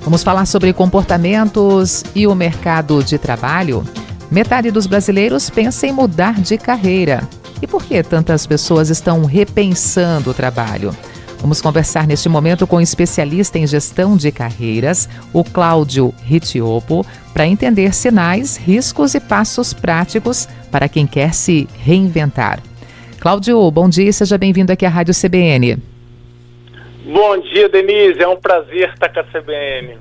Vamos falar sobre comportamentos e o mercado de trabalho. Metade dos brasileiros pensa em mudar de carreira. E por que tantas pessoas estão repensando o trabalho? Vamos conversar neste momento com o especialista em gestão de carreiras, o Cláudio Ritiopo, para entender sinais, riscos e passos práticos para quem quer se reinventar. Cláudio, bom dia e seja bem-vindo aqui à Rádio CBN. Bom dia, Denise. É um prazer estar com a CBN.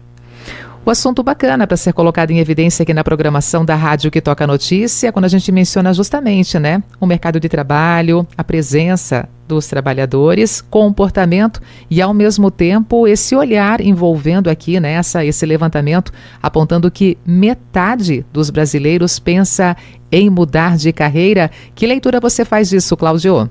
O assunto bacana para ser colocado em evidência aqui na programação da Rádio que Toca Notícia, quando a gente menciona justamente, o mercado de trabalho, a presença dos trabalhadores, comportamento e, ao mesmo tempo, esse olhar envolvendo aqui, esse levantamento, apontando que metade dos brasileiros pensa em mudar de carreira. Que leitura você faz disso, Cláudio?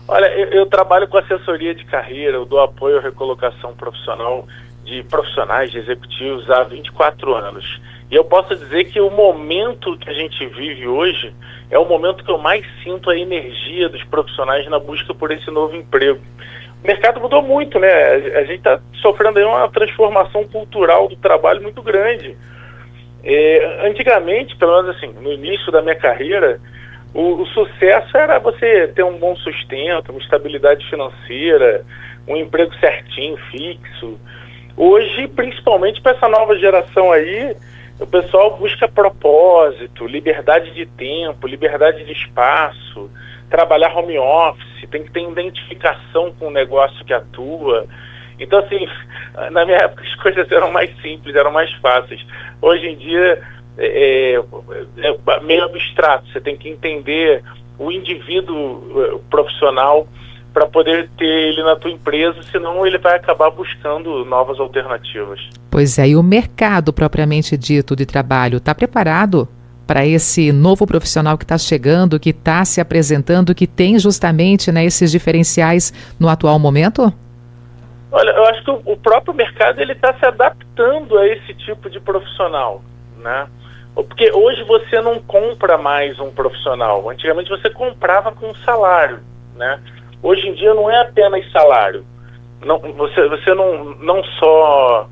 Olha, eu trabalho com assessoria de carreira, eu dou apoio à recolocação profissional de profissionais, de executivos há 24 anos. E eu posso dizer que o momento que a gente vive hoje é o momento que eu mais sinto a energia dos profissionais na busca por esse novo emprego. O mercado mudou muito, A gente está sofrendo aí uma transformação cultural do trabalho muito grande. Antigamente, pelo menos assim, no início da minha carreira, o sucesso era você ter um bom sustento, uma estabilidade financeira, um emprego certinho, fixo. Hoje, principalmente para essa nova geração aí, o pessoal busca propósito, liberdade de tempo, liberdade de espaço, trabalhar home office, tem que ter identificação com o negócio que atua. Então, assim, na minha época as coisas eram mais simples, eram mais fáceis. Hoje em dia é meio abstrato, você tem que entender o indivíduo profissional para poder ter ele na tua empresa, senão ele vai acabar buscando novas alternativas. Pois é, e o mercado propriamente dito de trabalho está preparado para esse novo profissional que está chegando, que está se apresentando, que tem justamente esses diferenciais no atual momento? Olha, eu acho que o próprio mercado está se adaptando a esse tipo de profissional, Porque hoje você não compra mais um profissional. Antigamente você comprava com salário, Hoje em dia não é apenas salário. Você não só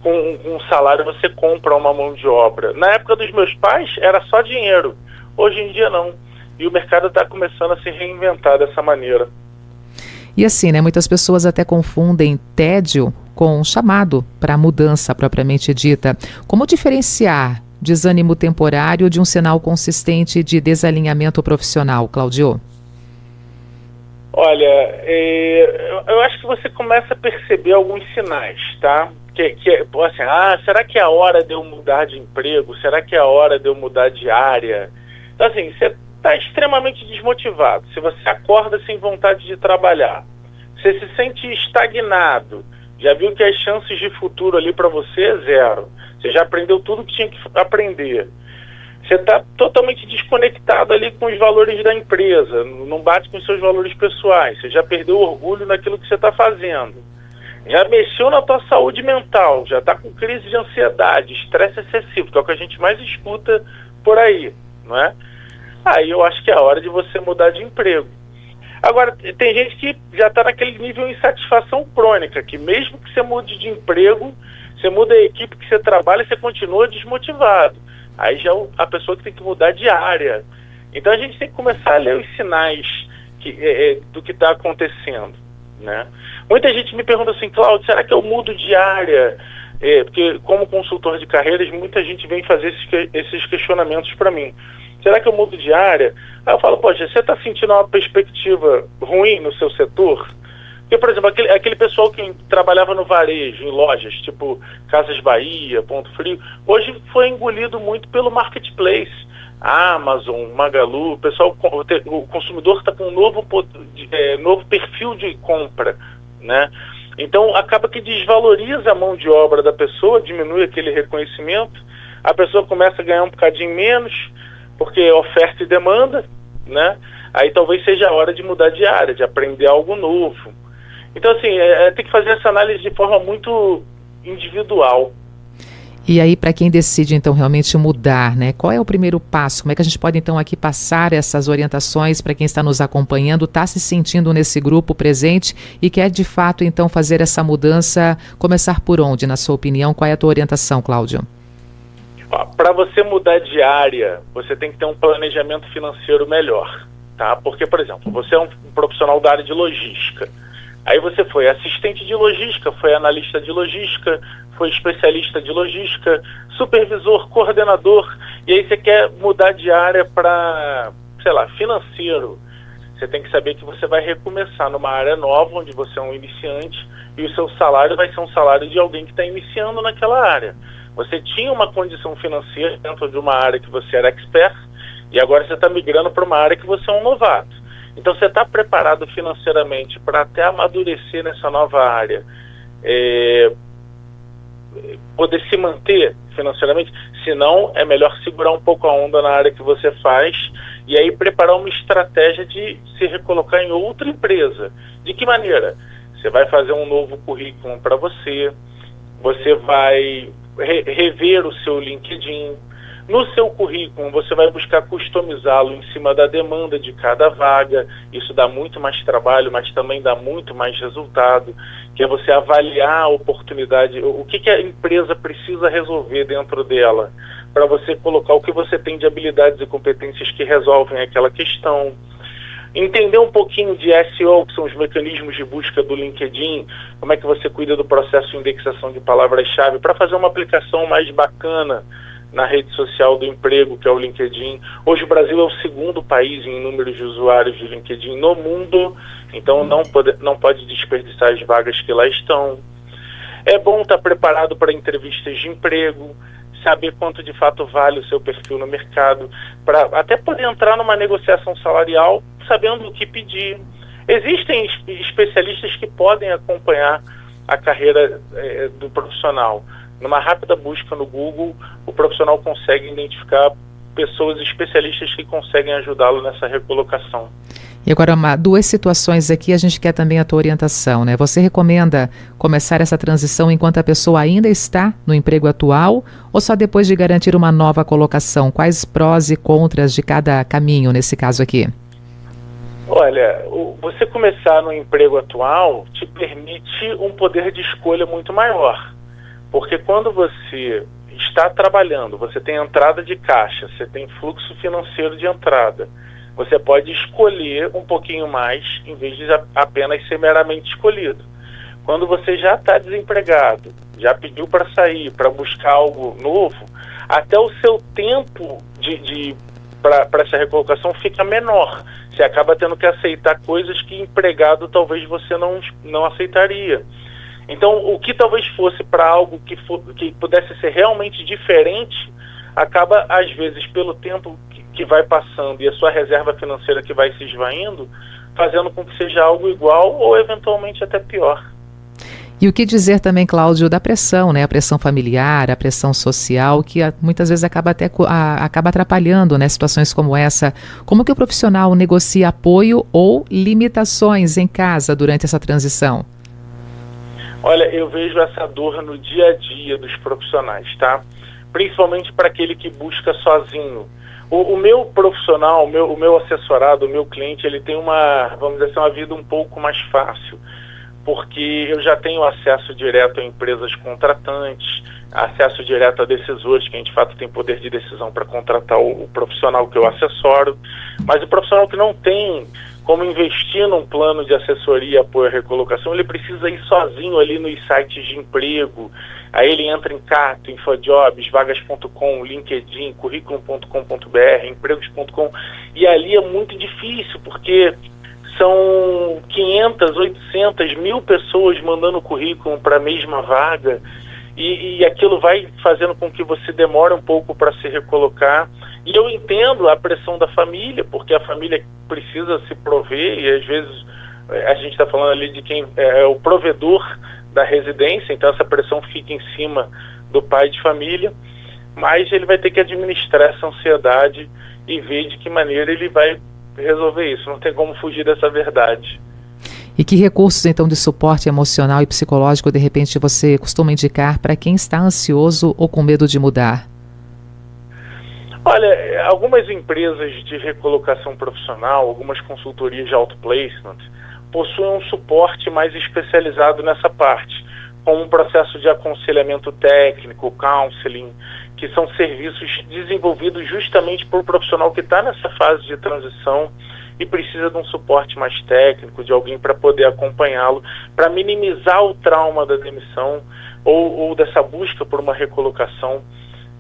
com um salário você compra uma mão de obra. Na época dos meus pais era só dinheiro. Hoje em dia não. E o mercado está começando a se reinventar dessa maneira. E assim, muitas pessoas até confundem tédio com chamado para a mudança propriamente dita. Como diferenciar desânimo temporário de um sinal consistente de desalinhamento profissional, Cláudio? Olha, eu acho que você começa a perceber alguns sinais, será que é a hora de eu mudar de emprego? Será que é a hora de eu mudar de área? Então, assim, você está extremamente desmotivado. Se você acorda sem vontade de trabalhar, você se sente estagnado, já viu que as chances de futuro ali para você é zero. Você já aprendeu tudo que tinha que aprender. Você está totalmente desconectado ali com os valores da empresa, não bate com os seus valores pessoais, você já perdeu o orgulho naquilo que você está fazendo. Já mexeu na tua saúde mental, já está com crise de ansiedade, estresse excessivo, que é o que a gente mais escuta por aí, Aí eu acho que é a hora de você mudar de emprego. Agora, tem gente que já está naquele nível de insatisfação crônica, que mesmo que você mude de emprego, você muda a equipe que você trabalha, você continua desmotivado. Aí já é a pessoa que tem que mudar de área. Então a gente tem que começar a ler os sinais do que está acontecendo, Muita gente me pergunta assim, Cláudio, será que eu mudo de área? Porque como consultor de carreiras, muita gente vem fazer esses questionamentos para mim. Será que eu mudo de área? Aí eu falo, poxa, você está sentindo uma perspectiva ruim no seu setor? Porque, por exemplo, aquele pessoal que trabalhava no varejo, em lojas, tipo Casas Bahia, Ponto Frio, hoje foi engolido muito pelo marketplace. Amazon, Magalu, o consumidor está com um novo perfil de compra, Então, acaba que desvaloriza a mão de obra da pessoa, diminui aquele reconhecimento, a pessoa começa a ganhar um bocadinho menos, porque é oferta e demanda, Aí talvez seja a hora de mudar de área, de aprender algo novo. Então, assim, tem que fazer essa análise de forma muito individual. E aí, para quem decide, então, realmente mudar, né? Qual é o primeiro passo? Como é que a gente pode, então, aqui passar essas orientações para quem está nos acompanhando, está se sentindo nesse grupo presente e quer, de fato, então, fazer essa mudança? Começar por onde, na sua opinião? Qual é a tua orientação, Cláudio? Para você mudar de área, você tem que ter um planejamento financeiro melhor, tá? Porque, por exemplo, você é um profissional da área de logística. Aí você foi assistente de logística, foi analista de logística, foi especialista de logística, supervisor, coordenador, e aí você quer mudar de área para, sei lá, financeiro. Você tem que saber que você vai recomeçar numa área nova, onde você é um iniciante, e o seu salário vai ser um salário de alguém que está iniciando naquela área. Você tinha uma condição financeira dentro de uma área que você era expert, e agora você está migrando para uma área que você é um novato. Então você está preparado financeiramente para até amadurecer nessa nova área, poder se manter financeiramente? Se não, é melhor segurar um pouco a onda na área que você faz e aí preparar uma estratégia de se recolocar em outra empresa. De que maneira? Você vai fazer um novo currículo para você vai rever o seu LinkedIn. No seu currículo, você vai buscar customizá-lo em cima da demanda de cada vaga. Isso dá muito mais trabalho, mas também dá muito mais resultado, que é você avaliar a oportunidade, o que a empresa precisa resolver dentro dela, para você colocar o que você tem de habilidades e competências que resolvem aquela questão. Entender um pouquinho de SEO, que são os mecanismos de busca do LinkedIn, como é que você cuida do processo de indexação de palavras-chave, para fazer uma aplicação mais bacana na rede social do emprego, que é o LinkedIn. Hoje o Brasil é o segundo país em números de usuários de LinkedIn no mundo, então não pode desperdiçar as vagas que lá estão. É bom estar preparado para entrevistas de emprego, saber quanto de fato vale o seu perfil no mercado, para até poder entrar numa negociação salarial sabendo o que pedir. Existem especialistas que podem acompanhar a carreira do profissional. Numa rápida busca no Google, o profissional consegue identificar pessoas especialistas que conseguem ajudá-lo nessa recolocação. E agora, duas situações aqui, a gente quer também a tua orientação, né? Você recomenda começar essa transição enquanto a pessoa ainda está no emprego atual ou só depois de garantir uma nova colocação? Quais prós e contras de cada caminho nesse caso aqui? Olha, você começar no emprego atual te permite um poder de escolha muito maior. Porque quando você está trabalhando, você tem entrada de caixa, você tem fluxo financeiro de entrada, você pode escolher um pouquinho mais em vez de apenas ser meramente escolhido. Quando você já está desempregado, já pediu para sair, para buscar algo novo, até o seu tempo para essa recolocação fica menor. Você acaba tendo que aceitar coisas que empregado talvez você não aceitaria. Então, o que talvez fosse para algo que pudesse ser realmente diferente, acaba, às vezes, pelo tempo que vai passando e a sua reserva financeira que vai se esvaindo, fazendo com que seja algo igual ou, eventualmente, até pior. E o que dizer também, Cláudio, da pressão, né? A pressão familiar, a pressão social, que muitas vezes acaba atrapalhando, né? Situações como essa. Como que o profissional negocia apoio ou limitações em casa durante essa transição? Olha, eu vejo essa dor no dia a dia dos profissionais, tá? Principalmente para aquele que busca sozinho. O meu profissional, o meu assessorado, o meu cliente, ele tem vamos dizer assim, uma vida um pouco mais fácil, porque eu já tenho acesso direto a empresas contratantes, acesso direto a decisores, que a gente, de fato, tem poder de decisão para contratar o profissional que eu assessoro, mas o profissional que não tem como investir num plano de assessoria e apoio à recolocação, ele precisa ir sozinho ali nos sites de emprego. Aí ele entra em Cato, InfoJobs, Vagas.com, LinkedIn, Curriculum.com.br, Empregos.com, e ali é muito difícil, porque são 500, 800, 1.000 pessoas mandando currículo para a mesma vaga, e aquilo vai fazendo com que você demore um pouco para se recolocar. E eu entendo a pressão da família, porque a família precisa se prover, e às vezes a gente está falando ali de quem é o provedor da residência, então essa pressão fica em cima do pai de família, mas ele vai ter que administrar essa ansiedade e ver de que maneira ele vai resolver isso. Não tem como fugir dessa verdade. E que recursos, então, de suporte emocional e psicológico, de repente, você costuma indicar para quem está ansioso ou com medo de mudar? Olha, algumas empresas de recolocação profissional, algumas consultorias de outplacement, possuem um suporte mais especializado nessa parte, com um processo de aconselhamento técnico, counseling, que são serviços desenvolvidos justamente por um profissional que está nessa fase de transição e precisa de um suporte mais técnico, de alguém para poder acompanhá-lo, para minimizar o trauma da demissão ou dessa busca por uma recolocação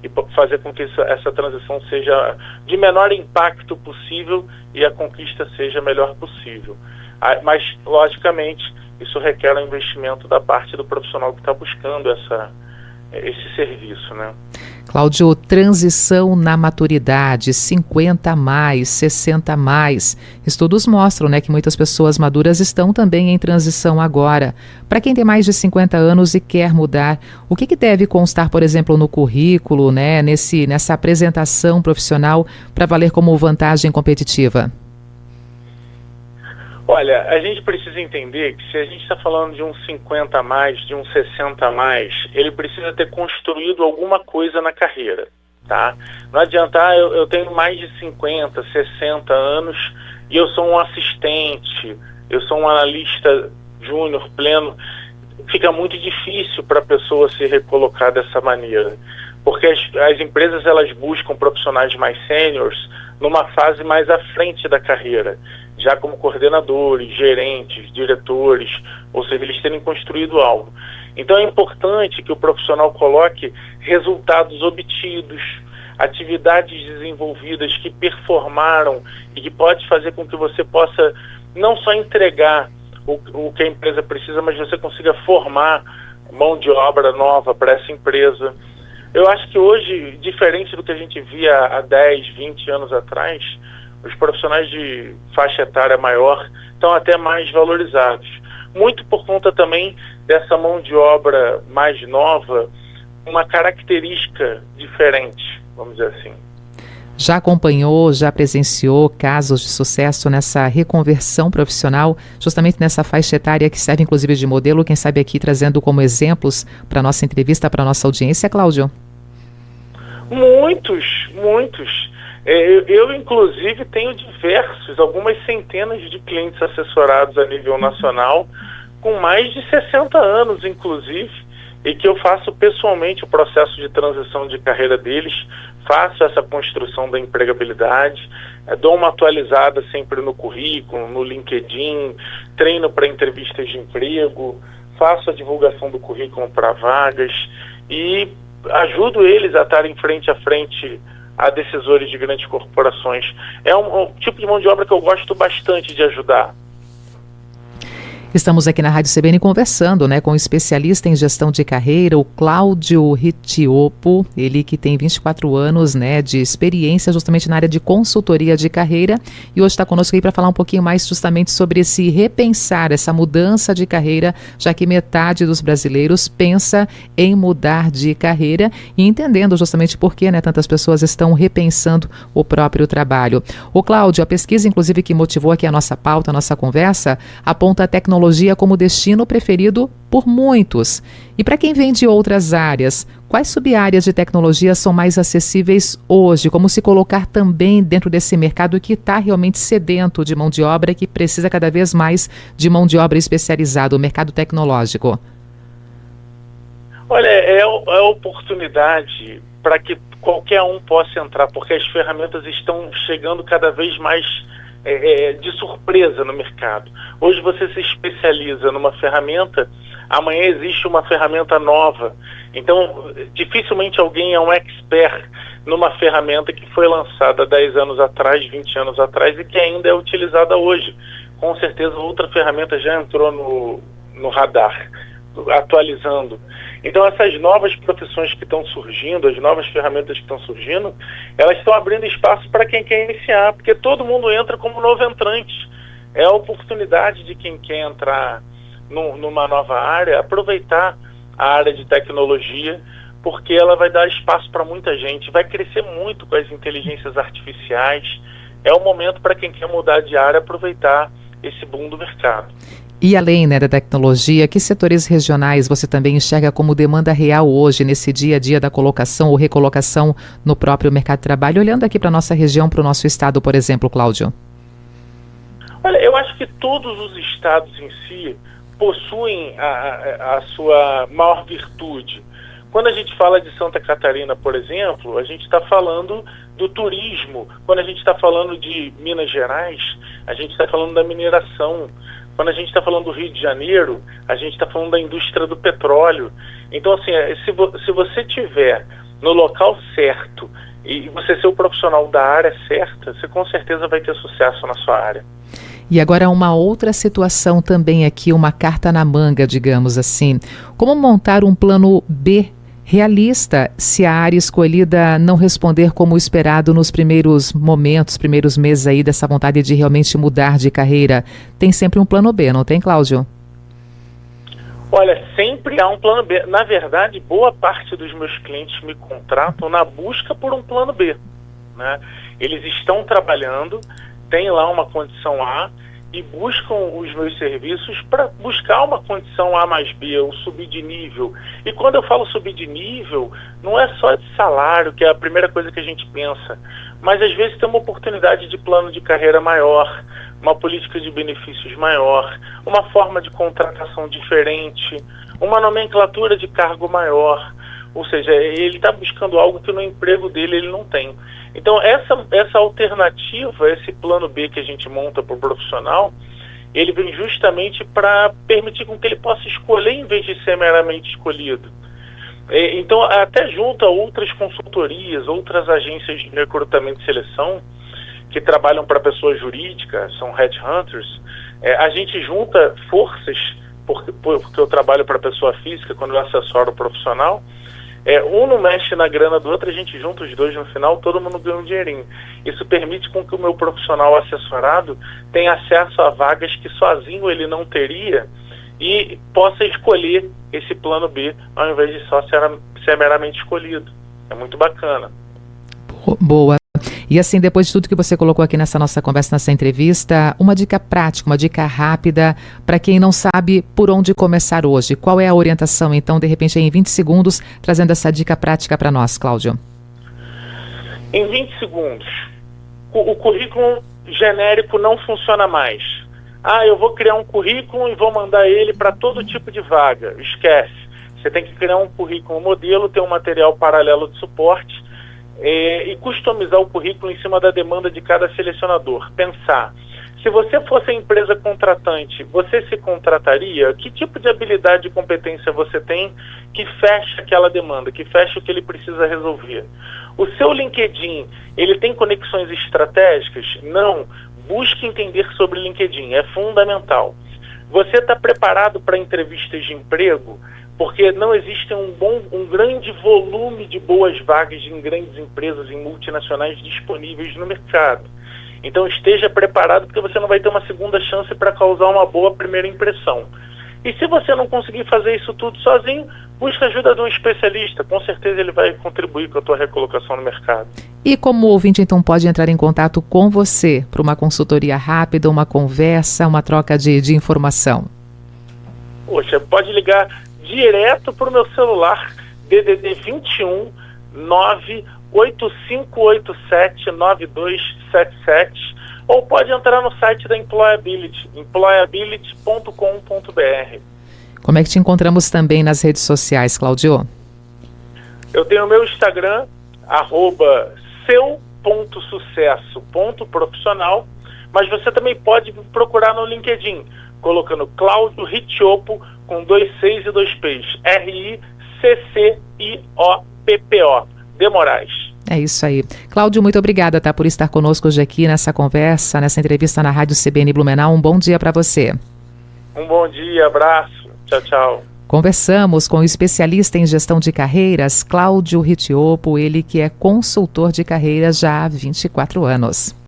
e fazer com que essa transição seja de menor impacto possível e a conquista seja a melhor possível. Mas, logicamente, isso requer um investimento da parte do profissional que está buscando esse serviço, né? Cláudio, transição na maturidade, 50 a mais, 60 a mais. Estudos mostram, né, que muitas pessoas maduras estão também em transição agora. Para quem tem mais de 50 anos e quer mudar, o que deve constar, por exemplo, no currículo, né, nessa apresentação profissional para valer como vantagem competitiva? Olha, a gente precisa entender que se a gente está falando de um 50 a mais, de um 60 a mais, ele precisa ter construído alguma coisa na carreira, tá? Não adianta, eu tenho mais de 50, 60 anos e eu sou um assistente, eu sou um analista júnior pleno. Fica muito difícil para a pessoa se recolocar dessa maneira, porque as empresas elas buscam profissionais mais sêniores numa fase mais à frente da carreira, já como coordenadores, gerentes, diretores, ou seja, eles terem construído algo. Então é importante que o profissional coloque resultados obtidos, atividades desenvolvidas que performaram e que pode fazer com que você possa não só entregar o que a empresa precisa, mas você consiga formar mão de obra nova para essa empresa. Eu acho que hoje, diferente do que a gente via há 10, 20 anos atrás, os profissionais de faixa etária maior estão até mais valorizados. Muito por conta também dessa mão de obra mais nova, uma característica diferente, vamos dizer assim. Já acompanhou, já presenciou casos de sucesso nessa reconversão profissional, justamente nessa faixa etária que serve inclusive de modelo, quem sabe aqui trazendo como exemplos para a nossa entrevista, para a nossa audiência, Cláudio? Muitos. Eu, inclusive, tenho algumas centenas de clientes assessorados a nível nacional, com mais de 60 anos, inclusive, e que eu faço pessoalmente o processo de transição de carreira deles, faço essa construção da empregabilidade, dou uma atualizada sempre no currículo, no LinkedIn, treino para entrevistas de emprego, faço a divulgação do currículo para vagas e ajudo eles a estarem frente a frente a decisores de grandes corporações. É um tipo de mão de obra que eu gosto bastante de ajudar. Estamos aqui na Rádio CBN conversando, né, com o especialista em gestão de carreira, o Cláudio Ritiopo, ele que tem 24 anos, né, de experiência justamente na área de consultoria de carreira, e hoje está conosco aí para falar um pouquinho mais justamente sobre esse repensar, essa mudança de carreira, já que metade dos brasileiros pensa em mudar de carreira e entendendo justamente por que, né, tantas pessoas estão repensando o próprio trabalho. O Cláudio, a pesquisa inclusive que motivou aqui a nossa pauta, a nossa conversa, aponta a tecnologia como destino preferido por muitos. E para quem vem de outras áreas, quais sub-áreas de tecnologia são mais acessíveis hoje? Como se colocar também dentro desse mercado que está realmente sedento de mão de obra e que precisa cada vez mais de mão de obra especializada, o mercado tecnológico? Olha, é oportunidade para que qualquer um possa entrar, porque as ferramentas estão chegando cada vez mais de surpresa no mercado. Hoje você se especializa numa ferramenta, amanhã existe uma ferramenta nova. Então, dificilmente alguém é um expert numa ferramenta que foi lançada 10 anos atrás, 20 anos atrás e que ainda é utilizada hoje. Com certeza outra ferramenta já entrou no radar, atualizando. Então essas novas profissões que estão surgindo, as novas ferramentas que estão surgindo, elas estão abrindo espaço para quem quer iniciar, porque todo mundo entra como novo entrante. É a oportunidade de quem quer entrar numa nova área, aproveitar a área de tecnologia, porque ela vai dar espaço para muita gente, vai crescer muito com as inteligências artificiais. É o momento para quem quer mudar de área aproveitar esse boom do mercado. E além, né, da tecnologia, que setores regionais você também enxerga como demanda real hoje, nesse dia a dia da colocação ou recolocação no próprio mercado de trabalho, olhando aqui para a nossa região, para o nosso estado, por exemplo, Cláudio? Olha, eu acho que todos os estados em si possuem a sua maior virtude. Quando a gente fala de Santa Catarina, por exemplo, a gente está falando do turismo. Quando a gente está falando de Minas Gerais, a gente está falando da mineração. Quando a gente está falando do Rio de Janeiro, a gente está falando da indústria do petróleo. Então, assim, se você tiver no local certo e você ser o profissional da área certa, você com certeza vai ter sucesso na sua área. E agora uma outra situação também aqui, uma carta na manga, digamos assim. Como montar um plano B realista se a área escolhida não responder como esperado nos primeiros momentos, primeiros meses aí dessa vontade de realmente mudar de carreira? Tem sempre um plano B, não tem, Cláudio? Olha, sempre há um plano B. Na verdade, boa parte dos meus clientes me contratam na busca por um plano B, né? Eles estão trabalhando, tem lá uma condição A e buscam os meus serviços para buscar uma condição A mais B, ou subir de nível. E quando eu falo subir de nível, não é só de salário, que é a primeira coisa que a gente pensa, mas às vezes tem uma oportunidade de plano de carreira maior, uma política de benefícios maior, uma forma de contratação diferente, uma nomenclatura de cargo maior. Ou seja, ele está buscando algo que no emprego dele ele não tem. Então, essa alternativa, esse plano B que a gente monta para o profissional, ele vem justamente para permitir com que ele possa escolher em vez de ser meramente escolhido. Então, até junto a outras consultorias, outras agências de recrutamento e seleção, que trabalham para pessoa jurídica, são headhunters, a gente junta forças, porque eu trabalho para pessoa física, quando eu assessoro o profissional, um não mexe na grana do outro, a gente junta os dois no final, todo mundo ganha um dinheirinho. Isso permite com que o meu profissional assessorado tenha acesso a vagas que sozinho ele não teria e possa escolher esse plano B, ao invés de só ser meramente escolhido. É muito bacana. Boa. E assim, depois de tudo que você colocou aqui nessa nossa conversa, nessa entrevista, uma dica prática, uma dica rápida para quem não sabe por onde começar hoje. Qual é a orientação, então, de repente, em 20 segundos, trazendo essa dica prática para nós, Cláudio? Em 20 segundos, o currículo genérico não funciona mais. Eu vou criar um currículo e vou mandar ele para todo tipo de vaga. Esquece. Você tem que criar um currículo modelo, ter um material paralelo de suporte, e customizar o currículo em cima da demanda de cada selecionador. Pensar, se você fosse a empresa contratante, você se contrataria? Que tipo de habilidade e competência você tem que fecha aquela demanda, que fecha o que ele precisa resolver? O seu LinkedIn, ele tem conexões estratégicas? Não. Busque entender sobre LinkedIn, é fundamental. Você está preparado para entrevistas de emprego? Porque não existe um grande volume de boas vagas em grandes empresas, em multinacionais disponíveis no mercado. Então esteja preparado, porque você não vai ter uma segunda chance para causar uma boa primeira impressão. E se você não conseguir fazer isso tudo sozinho, busque a ajuda de um especialista. Com certeza ele vai contribuir com a tua recolocação no mercado. E como o ouvinte, então, pode entrar em contato com você para uma consultoria rápida, uma conversa, uma troca de informação? Poxa, pode ligar direto para o meu celular, DDD 21 98587 9277, ou pode entrar no site da Employability, employability.com.br. Como é que te encontramos também nas redes sociais, Cláudio? Eu tenho o meu Instagram, @seu.sucesso.profissional, mas você também pode procurar no LinkedIn, colocando Cláudio Riccioppo, com 2 Cs e 2 Ps, RICCIOPPO, de Moraes. É isso aí. Cláudio, muito obrigada, por estar conosco hoje aqui nessa conversa, nessa entrevista na Rádio CBN Blumenau. Um bom dia para você. Um bom dia, abraço. Tchau, tchau. Conversamos com o especialista em gestão de carreiras, Cláudio Riccioppo, ele que é consultor de carreiras já há 24 anos.